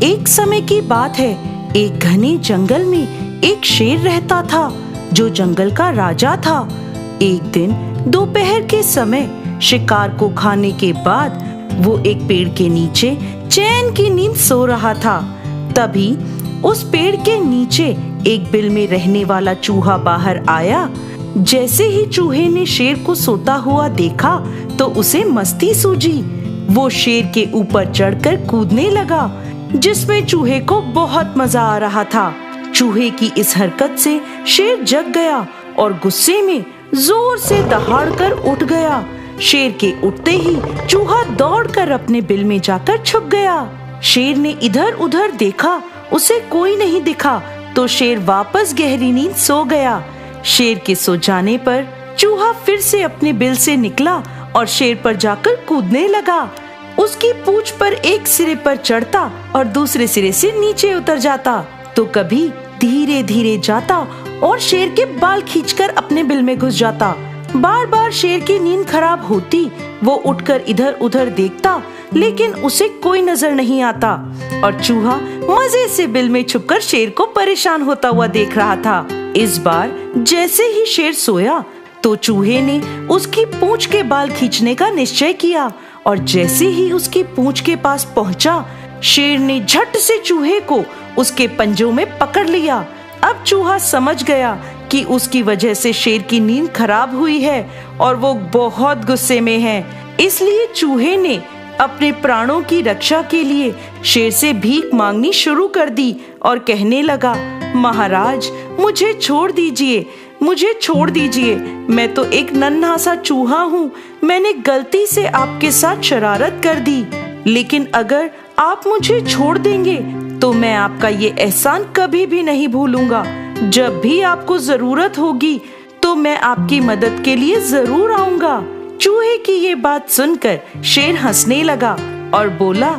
एक समय की बात है, एक घने जंगल में एक शेर रहता था जो जंगल का राजा था। एक दिन दोपहर के समय शिकार को खाने के बाद वो एक पेड़ के नीचे चैन की नींद सो रहा था। तभी उस पेड़ के नीचे एक बिल में रहने वाला चूहा बाहर आया। जैसे ही चूहे ने शेर को सोता हुआ देखा तो उसे मस्ती सूझी। वो शेर के ऊपर चढ़कर कूदने लगा, जिसमें चूहे को बहुत मजा आ रहा था। चूहे की इस हरकत से शेर जग गया और गुस्से में जोर से दहाड़कर उठ गया। शेर के उठते ही चूहा दौड़कर अपने बिल में जाकर छुप गया। शेर ने इधर उधर देखा, उसे कोई नहीं दिखा तो शेर वापस गहरी नींद सो गया। शेर के सो जाने पर चूहा फिर से अपने बिल से निकला और शेर पर जाकर कूदने लगा। उसकी पूंछ पर एक सिरे पर चढ़ता और दूसरे सिरे से नीचे उतर जाता, तो कभी धीरे धीरे जाता और शेर के बाल खींचकर अपने बिल में घुस जाता। बार बार शेर की नींद खराब होती। वो उठकर इधर उधर देखता, लेकिन उसे कोई नजर नहीं आता और चूहा मजे से बिल में छुपकर शेर को परेशान होता हुआ देख रहा था। इस बार जैसे ही शेर सोया तो चूहे ने उसकी पूंछ के बाल खींचने का निश्चय किया और जैसे ही उसकी पूंछ के पास पहुंचा, शेर ने झट से चूहे को उसके पंजों में पकड़ लिया। अब चूहा समझ गया कि उसकी वजह से शेर की नींद खराब हुई है और वो बहुत गुस्से में है। इसलिए चूहे ने अपने प्राणों की रक्षा के लिए शेर से भीख मांगनी शुरू कर दी और कहने लगा, महाराज मुझे छोड़ दीजिए, मुझे छोड़ दीजिए। मैं तो एक नन्हा सा चूहा हूँ। मैंने गलती से आपके साथ शरारत कर दी, लेकिन अगर आप मुझे छोड़ देंगे तो मैं आपका ये एहसान कभी भी नहीं भूलूंगा। जब भी आपको जरूरत होगी तो मैं आपकी मदद के लिए जरूर आऊंगा। चूहे की ये बात सुनकर शेर हंसने लगा और बोला,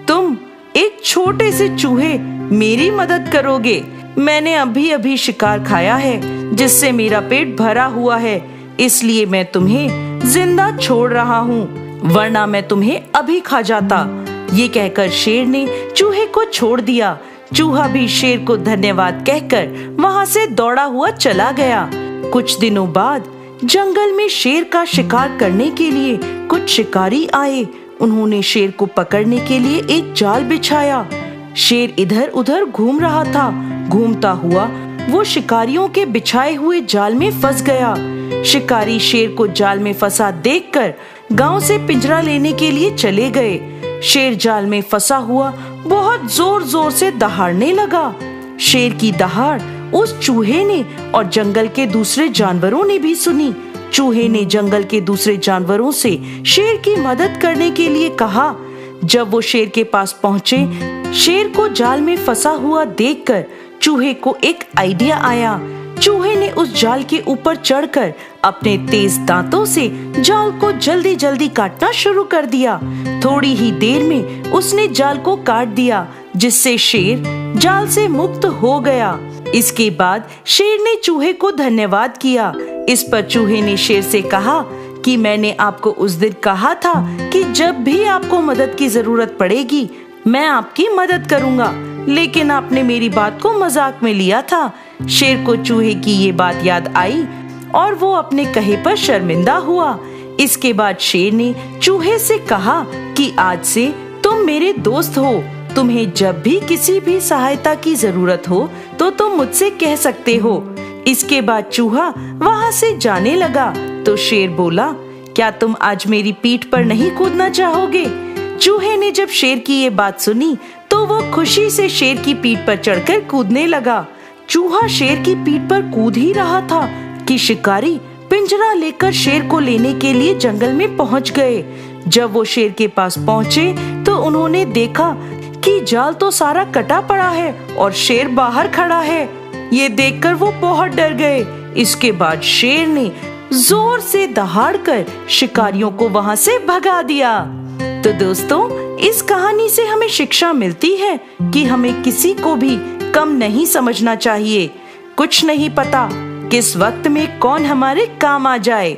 तुम एक छोटे से चूहे मेरी मदद करोगे? मैंने अभी अभी शिकार खाया है जिससे मेरा पेट भरा हुआ है, इसलिए मैं तुम्हें जिंदा छोड़ रहा हूँ, वरना मैं तुम्हें अभी खा जाता। ये कहकर शेर ने चूहे को छोड़ दिया। चूहा भी शेर को धन्यवाद कहकर वहाँ से दौड़ा हुआ चला गया। कुछ दिनों बाद जंगल में शेर का शिकार करने के लिए कुछ शिकारी आए। उन्होंने शेर को पकड़ने के लिए एक जाल बिछाया। शेर इधर उधर घूम रहा था। घूमता हुआ वो शिकारियों के बिछाए हुए जाल में फंस गया। शिकारी शेर को जाल में फंसा देखकर गांव से पिंजरा लेने के लिए चले गए। शेर जाल में फंसा हुआ बहुत जोर जोर से दहाड़ने लगा। शेर की दहाड़ उस चूहे ने और जंगल के दूसरे जानवरों ने भी सुनी। चूहे ने जंगल के दूसरे जानवरों से शेर की मदद करने के लिए कहा। जब वो शेर के पास पहुंचे, शेर को जाल में फंसा हुआ देखकर चूहे को एक आइडिया आया। चूहे ने उस जाल के ऊपर चढ़कर अपने तेज दांतों से जाल को जल्दी जल्दी काटना शुरू कर दिया। थोड़ी ही देर में उसने जाल को काट दिया, जिससे शेर जाल से मुक्त हो गया। इसके बाद शेर ने चूहे को धन्यवाद किया। इस पर चूहे ने शेर से कहा कि मैंने आपको उस दिन कहा था कि जब भी आपको मदद की जरूरत पड़ेगी मैं आपकी मदद करूंगा, लेकिन आपने मेरी बात को मजाक में लिया था। शेर को चूहे की ये बात याद आई और वो अपने कहे पर शर्मिंदा हुआ। इसके बाद शेर ने चूहे से कहा कि आज से तुम मेरे दोस्त हो। तुम्हें जब भी किसी भी सहायता की जरूरत हो तो तुम मुझसे कह सकते हो। इसके बाद चूहा वहाँ से जाने लगा तो शेर बोला, क्या तुम आज मेरी पीठ पर नहीं कूदना चाहोगे? चूहे ने जब शेर की ये बात सुनी तो वो खुशी से शेर की पीठ पर चढ़कर कूदने लगा। चूहा शेर की पीठ पर कूद ही रहा था कि शिकारी पिंजरा लेकर शेर को लेने के लिए जंगल में पहुंच गए। जब वो शेर के पास पहुंचे तो उन्होंने देखा कि जाल तो सारा कटा पड़ा है और शेर बाहर खड़ा है। ये देखकर वो बहुत डर गए। इसके बाद शेर ने जोर से दहाड़कर शिकारियों को वहां से भगा दिया। तो दोस्तों, इस कहानी से हमें शिक्षा मिलती है कि हमें किसी को भी कम नहीं समझना चाहिए। कुछ नहीं पता किस वक्त में कौन हमारे काम आ जाए।